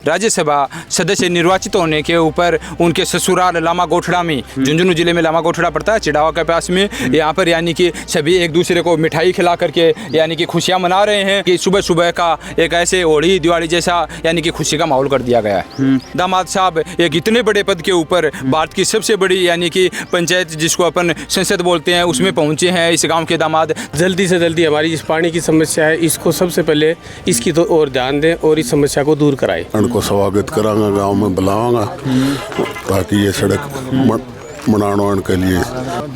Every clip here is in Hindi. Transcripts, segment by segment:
राज्यसभा सदस्य निर्वाचित होने के ऊपर उनके ससुराल लामा गोठड़ा में, झुंझुनू जिले में लामा गोठड़ा पड़ता है चिड़ावा के पास में, यहाँ पर यानी कि सभी एक दूसरे को मिठाई खिला करके यानी कि खुशियाँ मना रहे हैं कि सुबह सुबह का एक ऐसे होली दिवाली जैसा यानी कि खुशी का माहौल कर दिया गया है। दामाद साहब एक इतने बड़े पद के ऊपर, भारत की सबसे बड़ी यानी कि पंचायत जिसको अपन संसद बोलते हैं उसमें पहुंचे हैं इस गांव के दामाद। जल्दी से जल्दी हमारी इस पानी की समस्या है, इसको सबसे पहले इसकी तो और ध्यान दें और इस समस्या को दूर कराएं। उनको स्वागत करांगा, गांव में बुलावांगा ताकि ये सड़क बनाने के लिए।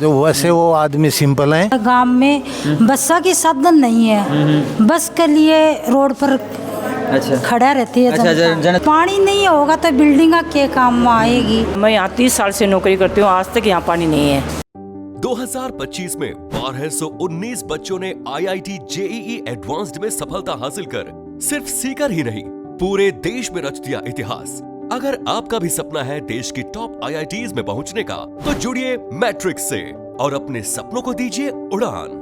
जो वैसे वो आदमी सिंपल है। गांव में बस्सा की साधन नहीं है, बस के लिए रोड पर खड़ा रहती है। पानी नहीं होगा तो बिल्डिंग के काम में आएगी। मैं यहाँ 30 साल से नौकरी करती हूँ, आज तक यहाँ पानी नहीं है। 2025 में 1219 बच्चों ने IIT JEE एडवांस्ड में सफलता हासिल कर सिर्फ सीकर ही नहीं पूरे देश में रच दिया इतिहास। अगर आपका भी सपना है देश की टॉप IITs में पहुंचने का, तो जुड़िए मैट्रिक्स से और अपने सपनों को दीजिए उड़ान।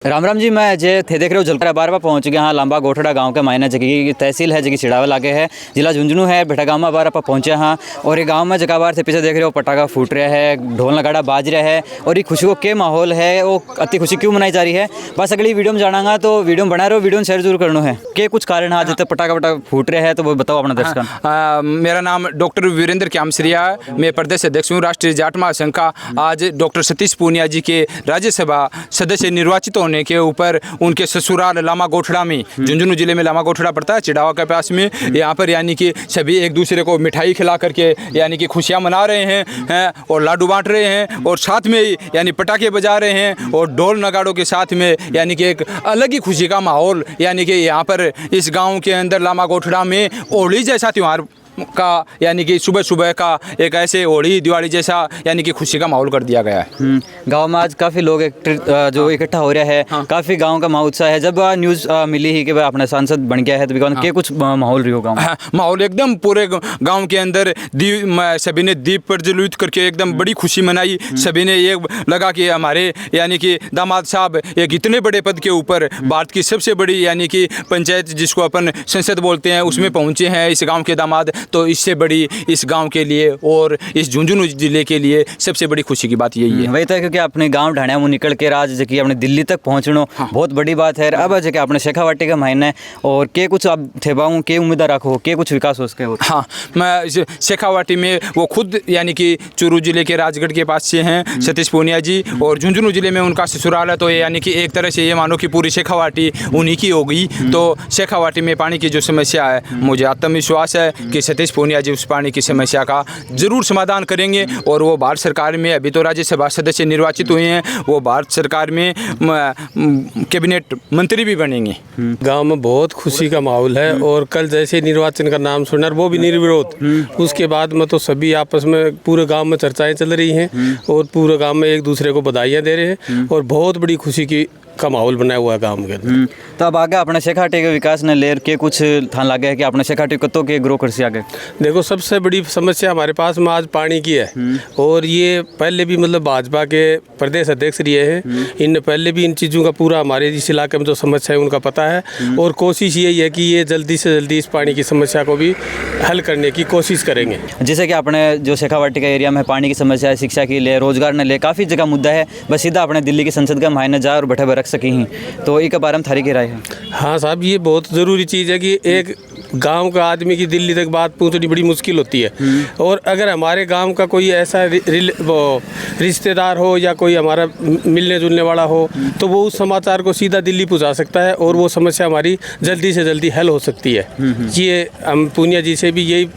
राम राम जी, मैं अजय थे देख रहे हो झलकरा बारवा पहुंच गया हाँ लांबा गोठड़ा गांव के मायने जगह तहसील है जगह चिड़ावा लागे है, जिला झुंझुनू है। बेटा गाँव में बारह पहुंचे हाँ और ये गांव में जगह बार से पीछे देख रहे हो पटाखा फूट रहा है, ढोल नगाड़ा बाज रहा है और ये खुशी को क्या माहौल है, वो अति खुशी क्यों मनाई जा रही है, बस अगली वीडियो में जानागा। तो वीडियो में बना रहे हो, वीडियो में शेयर जरूर करना है। क्या कुछ कारण है आज तक पटाखा फूट रहे हैं, तो वो बताओ अपना दर्शक। मेरा नाम डॉक्टर वीरेंद्र क्यामसरिया है, मैं प्रदेश अध्यक्ष हूँ राष्ट्रीय जाट महासंघ का। आज डॉक्टर सतीश पूनिया जी के राज्यसभा सदस्य निर्वाचित होने के ऊपर उनके ससुराल लामा गोठड़ा में, झुंझुनू जिले में लामा गोठड़ा पड़ता है चिड़ावा के पास में, यहाँ पर यानी कि सभी एक दूसरे को मिठाई खिला करके यानी कि खुशियाँ मना रहे हैं और लाडू बांट रहे हैं और साथ में यानी पटाखे बजा रहे हैं और ढोल नगाड़ों के साथ में यानी कि एक अलग ही खुशी का माहौल यानी कि यहाँ पर इस गांव के अंदर लामा गोठड़ा में होली जैसा त्यौहार का यानी कि सुबह सुबह का एक ऐसे होली दिवाली जैसा यानी कि खुशी का माहौल कर दिया गया है। गांव में आज काफ़ी लोग जो इकट्ठा हो रहा है, काफ़ी गांव का उत्साह है। जब न्यूज़ मिली ही कि भाई अपना सांसद बन गया है, तो क्या कुछ माहौल रही हो गाँव में? माहौल एकदम पूरे गांव के अंदर सभी ने दीप प्रज्वलित करके एकदम बड़ी खुशी मनाई। सभी ने ये लगा कि हमारे यानी कि दामाद साहब एक इतने बड़े पद के ऊपर, भारत की सबसे बड़ी यानी कि पंचायत जिसको अपन संसद बोलते हैं उसमें पहुँचे हैं इस गाँव के दामाद। तो इससे बड़ी इस गांव के लिए और इस झुंझुनू जिले के लिए सबसे बड़ी खुशी की बात यही है। वही तो, क्योंकि अपने गांव ढाणिया में निकल के राज जबकि अपने दिल्ली तक पहुंचना बहुत बड़ी बात है। अब जगह अपने शेखावाटी का महीना और के कुछ अब थे बाऊँ के उम्मीद रखो के कुछ विकास हो सके। हाँ, मैं शेखावाटी में वो खुद यानी कि चूरू जिले के राजगढ़ के पास से हैं सतीश पूनिया जी, और झुंझुनू जिले में उनका ससुराल है। तो यानी कि एक तरह से ये मानो कि पूरी शेखावाटी उन्हीं की हो गई। तो शेखावाटी में पानी की जो समस्या है, मुझे आत्मविश्वास है कि सतीश पूनिया जी उस पानी की समस्या का जरूर समाधान करेंगे। और वो भारत सरकार में अभी तो राज्यसभा सदस्य निर्वाचित हुए हैं, वो भारत सरकार में कैबिनेट मंत्री भी बनेंगे। गांव में बहुत खुशी का माहौल है और कल जैसे निर्वाचन का नाम सुना वो भी निर्विरोध, उसके बाद में तो सभी आपस में पूरे गांव में चर्चाएं चल रही हैं और पूरे गांव में एक दूसरे को बधाइयाँ दे रहे हैं और बहुत बड़ी खुशी का माहौल बनाया हुआ है गांव के अंदर। तो अब आगे अपने शेखाटी के विकास ने लेर के कुछ थान लगे है कि अपने शेखाटी कत्तों के ग्रो कर से आगे। देखो, सबसे बड़ी समस्या हमारे पास में आज पानी की है और ये पहले भी मतलब भाजपा के प्रदेश अध्यक्ष रहे हैं, इन पहले भी इन चीज़ों का पूरा हमारे इस इलाके में जो समस्या है उनका पता है और कोशिश यही है कि ये जल्दी से जल्दी इस पानी की समस्या को भी हल करने की कोशिश करेंगे। जैसे कि अपने जो शेखावाटी का एरिया में पानी की समस्या है, शिक्षा के लिए, रोजगार ने ले काफ़ी जगह मुद्दा है, बस सीधा अपने दिल्ली की संसद का मायने जा और बैठे रख सकी ही। तो एक बारे में थारी की राय है? हाँ साहब, ये बहुत ज़रूरी चीज़ है कि एक गांव का आदमी की दिल्ली तक बात पहुंचनी बड़ी मुश्किल होती है और अगर हमारे गांव का कोई ऐसा रिश्तेदार हो या कोई हमारा मिलने जुलने वाला हो तो वो उस समाचार को सीधा दिल्ली पहुंचा सकता है और वो समस्या हमारी जल्दी से जल्दी हल हो सकती है। ये हम पूनिया जी से भी यही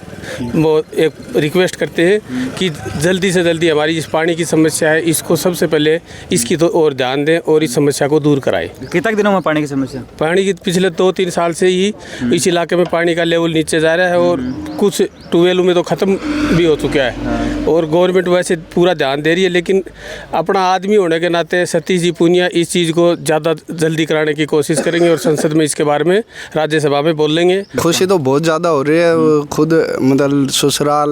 एक रिक्वेस्ट करते हैं कि जल्दी से जल्दी हमारी इस पानी की समस्या है इसको सबसे पहले इसकी तो और ध्यान दें और इस समस्या को दूर कराएं। कितने दिनों में पानी की समस्या? पानी की पिछले 2-3 साल से ही इस इलाके में पानी का लेवल नीचे जा रहा है और कुछ ट्यूबवेलों में तो ख़त्म भी हो चुका है और गवर्नमेंट वैसे पूरा ध्यान दे रही है, लेकिन अपना आदमी होने के नाते सतीश जी पूनिया इस चीज़ को ज़्यादा जल्दी कराने की कोशिश करेंगे और संसद में इसके बारे में राज्यसभा में बोल लेंगे। खुशी तो बहुत ज़्यादा हो रही है, वो खुद मतलब ससुराल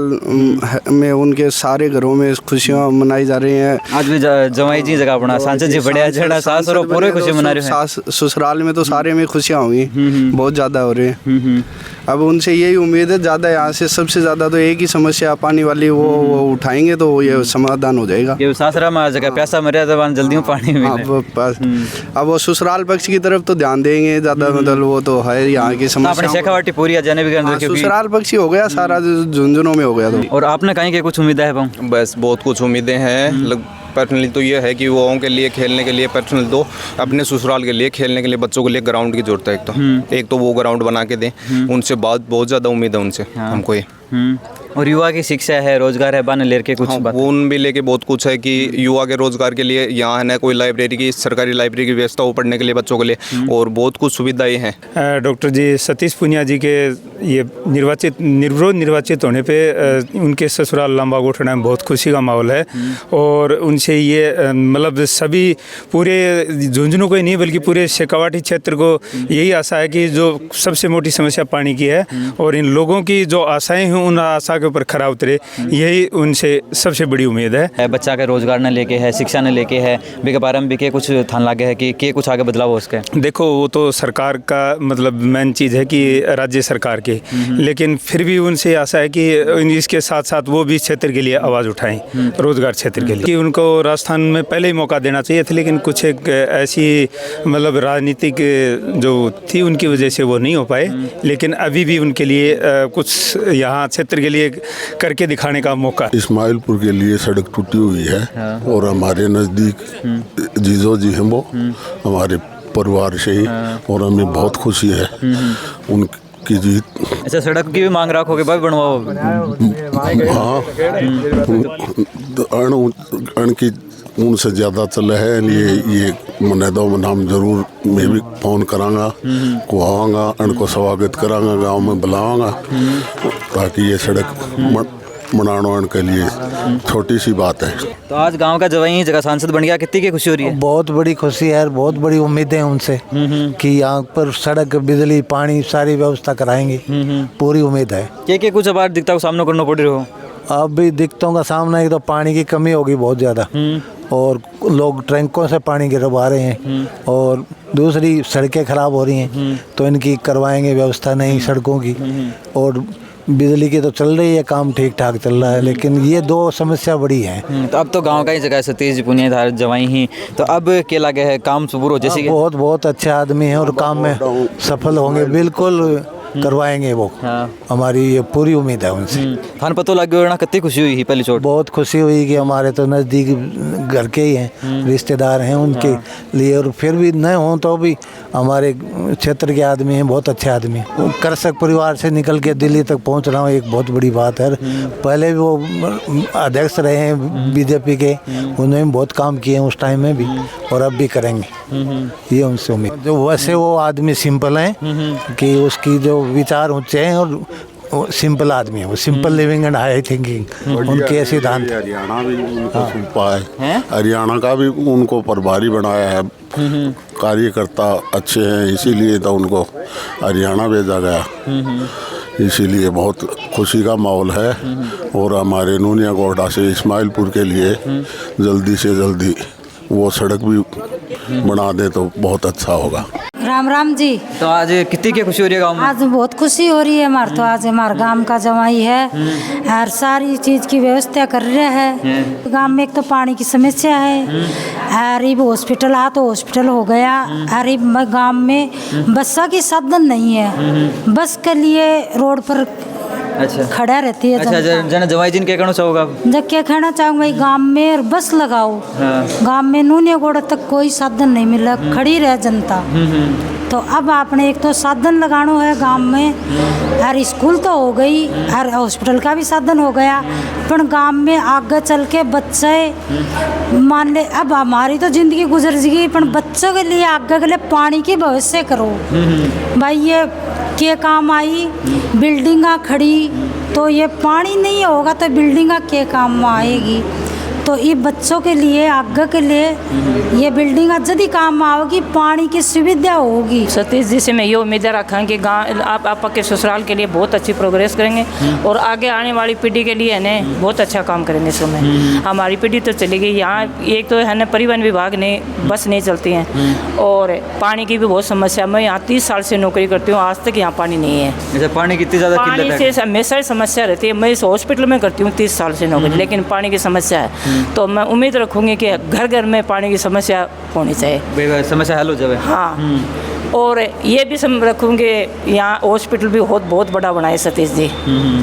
में उनके सारे घरों में खुशियाँ मनाई जा रही हैं। आज भी जवाई जी जगह अपना सांसद जी बढ़िया झड़ा सास और पूरे खुशी मना रहे हैं। सास ससुराल में तो सारे में खुशियाँ होंगी, बहुत ज़्यादा हो रही है। अब उनसे यही उम्मीद है, ज़्यादा यहाँ से सबसे ज़्यादा तो एक ही समस्या पानी वाली, वो उठाएंगे तो ये समाधान हो जाएगा। ये सासरा में आ जगह पैसा मर जाता है जल्दी पानी में। अब वो ससुराल पक्ष की तरफ तो ध्यान देंगे ज़्यादा, मतलब वो तो है यहाँ की समस्या। शेखावाटी पूरी जाने भी ससुराल पक्ष हो गया सारा, झुंझुनों में हो गया। तो और आपने कहीं के कुछ उम्मीदें है? बस बहुत कुछ उम्मीदें हैं। पर्सनली तो ये है कि वो के लिए खेलने के लिए, पर्सनल तो अपने ससुराल के लिए खेलने के लिए बच्चों के लिए ग्राउंड की जरूरत है। एक तो वो ग्राउंड बना के दें, उनसे बहुत ज़्यादा उम्मीद है उनसे हमको ये। और युवा की शिक्षा है, रोजगार है, बन लेके कुछ उन भी लेके बहुत कुछ है कि युवा के रोजगार के लिए यहाँ है ना, कोई लाइब्रेरी की, सरकारी लाइब्रेरी की व्यवस्था हो पढ़ने के लिए बच्चों के लिए, और बहुत कुछ सुविधाएं हैं। डॉक्टर जी सतीश पूनिया जी के ये निर्वाचित होने पे उनके ससुराल लंबा गोठड़ा में बहुत खुशी का माहौल है। और उनसे ये मतलब सभी पूरे झुंझुनू को ही नहीं बल्कि पूरे शेखावाटी क्षेत्र को यही आशा है कि जो सबसे मोटी समस्या पानी की है और इन लोगों की जो आशाएं हैं उन आशा के ऊपर खरा उतरे, यही उनसे सबसे बड़ी उम्मीद है। बच्चा के रोजगार न लेके है, शिक्षा न लेके है, बिके बारे में भी के कुछ थान लागे है कि के कुछ आगे बदलाव हो उसके? देखो वो तो सरकार का मतलब मेन चीज़ है कि राज्य सरकार की, लेकिन फिर भी उनसे आशा है कि इसके साथ साथ वो भी क्षेत्र के लिए आवाज़ उठाएं, रोजगार क्षेत्र के लिए। कि उनको राजस्थान में पहले ही मौका देना चाहिए था, लेकिन कुछ एक ऐसी मतलब राजनीतिक जो थी उनकी वजह से वो नहीं हो पाए, लेकिन अभी भी उनके लिए कुछ यहाँ क्षेत्र के लिए करके दिखाने का मौका। इस्माइलपुर के लिए सड़क टूटी हुई है और हमारे नज़दीक जीजो जी हैं, वो हमारे परिवार से ही, और हमें बहुत खुशी है उनकी जीत। अच्छा, सड़क की भी मांग रखोगे भाई बनवाओ? हाँ, अण की उनसे ज़्यादा चल है, ये मने दो नाम जरूर मैं भी फ़ोन करांगा, को आवांगा, उनको स्वागत करांगा, गांव में बुलावांगा, ताकि ये सड़क बनाने के लिए छोटी सी बात है। तो आज गांव का जवाई जगह सांसद बन गया, कितनी की खुशी हो रही है? बहुत बड़ी खुशी है, बहुत बड़ी उम्मीदें हैं उनसे कि यहाँ पर सड़क, बिजली, पानी सारी व्यवस्था कराएंगे, पूरी उम्मीद है। क्या कुछ अब दिक्कतों का सामना करना पड़ रहा हो? अब भी दिक्कतों का सामना, एक तो पानी की कमी होगी बहुत ज़्यादा और लोग टैंकों से पानी गिरवा रहे हैं, और दूसरी सड़कें ख़राब हो रही हैं तो इनकी करवाएंगे व्यवस्था नहीं सड़कों की, और बिजली की तो चल रही है, काम ठीक ठाक चल रहा है, लेकिन ये दो समस्या बड़ी हैं। तो अब तो गांव का ही जगह सतीश जी पूनिया जवाई ही, तो अब क्या लगे है काम सुबह हो जैसे? बहुत अच्छे आदमी हैं और काम में सफल होंगे, बिल्कुल करवाएंगे वो। हमारी ये पूरी उम्मीद है उनसे। थान पतो लग गया ना, कितनी खुशी हुई पहली चोट? बहुत खुशी हुई कि हमारे तो नज़दीक घर के ही हैं, रिश्तेदार हैं उनके लिए, और फिर भी न हो तो भी हमारे क्षेत्र के आदमी हैं, बहुत अच्छे आदमी। कृषक परिवार से निकल के दिल्ली तक पहुंच रहा हूँ, एक बहुत बड़ी बात है। पहले भी वो अध्यक्ष रहे हैं बीजेपी के, उन्होंने बहुत काम किए हैं उस टाइम में भी, और अब भी करेंगे, ये उनसे उम्मीद। जो वैसे वो आदमी सिंपल हैं कि उसकी जो विचार ऊंचे हैं और सिंपल आदमी है, वो simple living and high thinking उनके सिद्धांत। हरियाणा भी उनको सुनता है, हरियाणा का भी उनको प्रभारी बनाया है, कार्यकर्ता अच्छे हैं, इसीलिए तो उनको हरियाणा भेजा गया, इसीलिए बहुत खुशी का माहौल है। और हमारे नूनिया गोठा से इस्माइलपुर के लिए जल्दी से जल्दी वो सड़क भी बना दे तो बहुत अच्छा होगा। राम राम जी। तो आज कितनी की खुशी हो रही है गांव में? आज बहुत खुशी हो रही है हमारे, तो आज हमारे गांव का जवाई है और सारी चीज की व्यवस्था कर रहे हैं। गांव में एक तो पानी की समस्या है, और अब हॉस्पिटल आ तो हॉस्पिटल हो गया, और गांव में बस की साधन नहीं है, बस के लिए रोड पर अच्छा खड़ा रहती है। अच्छा, जन जवाई जिन क्या कहना चाहोगा? जब क्या कहना चाहूँगा भाई, गांव में बस लगाओ। गांव में नूनिया गोड़ा तक कोई साधन नहीं मिला, खड़ी रह जनता। तो अब आपने एक तो साधन लगाना है गांव में, और स्कूल तो हो गई और हॉस्पिटल का भी साधन हो गया, पर गांव में आगे चल के बच्चे मान ले, अब हमारी तो जिंदगी गुजर गई, पर बच्चों के लिए आगे के लिए पानी की भविष्य करो भाई। ये के काम आई, बिल्डिंगा खड़ी, तो ये पानी नहीं होगा तो बिल्डिंगा के काम में आएगी। तो ये बच्चों के लिए आगे के लिए ये बिल्डिंग जल्दी काम में आओगी, पानी की सुविधा होगी। सतीश जी से मैं ये उम्मीद रखा कि गाँव आप के ससुराल के लिए बहुत अच्छी प्रोग्रेस करेंगे और आगे आने वाली पीढ़ी के लिए है ना बहुत अच्छा काम करेंगे। इस समय हमारी पीढ़ी तो चली गई, यहाँ एक तो है ना परिवहन विभाग ने बस नहीं चलती हैं और पानी की भी बहुत समस्या। मैं यहाँ 30 साल से नौकरी करती हूँ, आज तक यहाँ पानी नहीं है। जैसे पानी कितनी ज़्यादा पानी से हमेशा समस्या रहती है। मैं इस हॉस्पिटल में करती हूँ 30 साल से नौकरी, लेकिन पानी की समस्या है। तो मैं उम्मीद रखूँगी कि घर घर में पानी की समस्या होनी चाहिए, समस्या हल हो जाए। हाँ, और ये भी रखूँगी यहाँ हॉस्पिटल भी बहुत बड़ा बनाए सतीश जी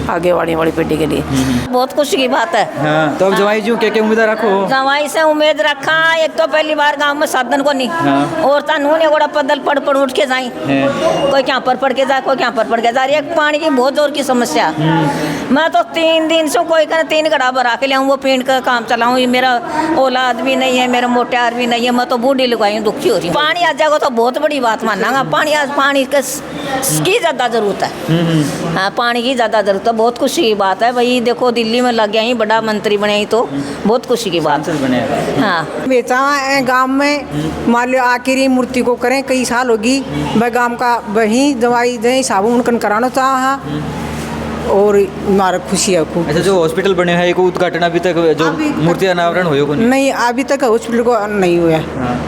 आगे वाली पीढ़ी के लिए। बहुत खुशी की बात है। हाँ, तो अब जवाई जी क्या उम्मीद रखो? जवाई से उम्मीद रखा, एक तो पहली बार गांव में साधन को नहीं। और तनु ने गोड़ा पैदल पड़ उठ के जाई, कोई क्या पड़ के जाए, कोई क्या पड़ के जा रही है। पानी की बहुत जोर की समस्या। मैं तो 3 दिन से कोई कर 3 घड़ा भरा के लाऊं, वो पीण का काम चलाऊं। मेरा ओला आदमी नहीं है, मेरा मोटा आदमी नहीं है, मैं तो बूढ़ी लगाई दुखी हो रही हूँ। पानी आ जाएगा तो बहुत बड़ी बात मानना। पानी की ज़्यादा ज़रूरत है। हाँ, पानी की ज़्यादा ज़रूरत है। बहुत खुशी की बात है भाई। देखो दिल्ली में लग गया ही, बड़ा मंत्री बने ही, तो बहुत खुशी की बात है। हाँ, बेचा गांव में मान लो आखिरी मूर्ति को करें, कई साल होगी वह गांव का वही दवाई दे साबुन उनकन कराना चाहा और हमारा खुशी है खूब। अच्छा, जो हॉस्पिटल बने हैं एक उद्घाटन अभी तक जो मूर्ति अनावरण हो नहीं, अभी तक हॉस्पिटल को नहीं हुआ है।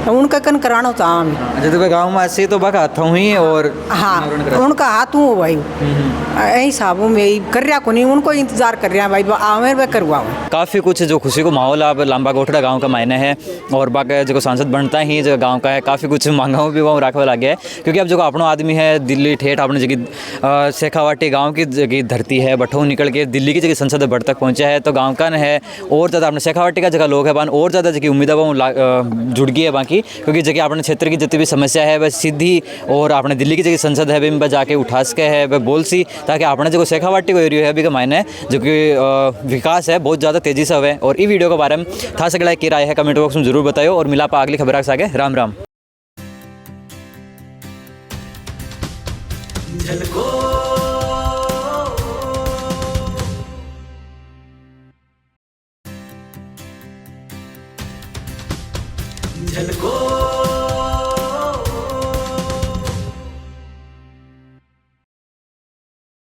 उनका कन कराना चाहा हमें। अच्छा, तो गाँव में ऐसे तो बाका हाथ ही और हाँ, उनका हाथ हूँ भाई यही साबुन में कर रहा को नहीं, उनको इंतजार कर रहे हैं भाई आवे वह करवाऊँ। काफ़ी कुछ जो खुशी को माहौल अब लांबा गोठड़ा गांव का मायने है और बाकी जो सांसद बनता ही जो गांव का है काफ़ी कुछ मांगाओं भी वहाँ रखवा लग गया है। क्योंकि अब जो अपनो आदमी है दिल्ली ठेठ अपने जगह शेखावाटी गाँव की जगह धरती है, बठो निकल के दिल्ली की जगह संसद बढ़ तक पहुँचा है। तो गाँव का है और ज़्यादा अपने शेखावाटी का जगह लोग है बान और ज़्यादा जगह उम्मीद है जुड़ गई है बाकी। क्योंकि जगह अपने क्षेत्र की जितनी भी समस्या है वह सीधी और अपने दिल्ली की जगह संसद है वह जाके उठा सके है वह बोल सी, ताकि अपने जो शेखावाटी को एरिया है अभी का मायने जो कि विकास है बहुत ज़्यादा तेज़ी से हुए। और इस वीडियो के बारे में था सगड़ा की राय है कमेंट बॉक्स में जरूर बताओ और मिला पा अगली खबर आगे। राम राम। झलको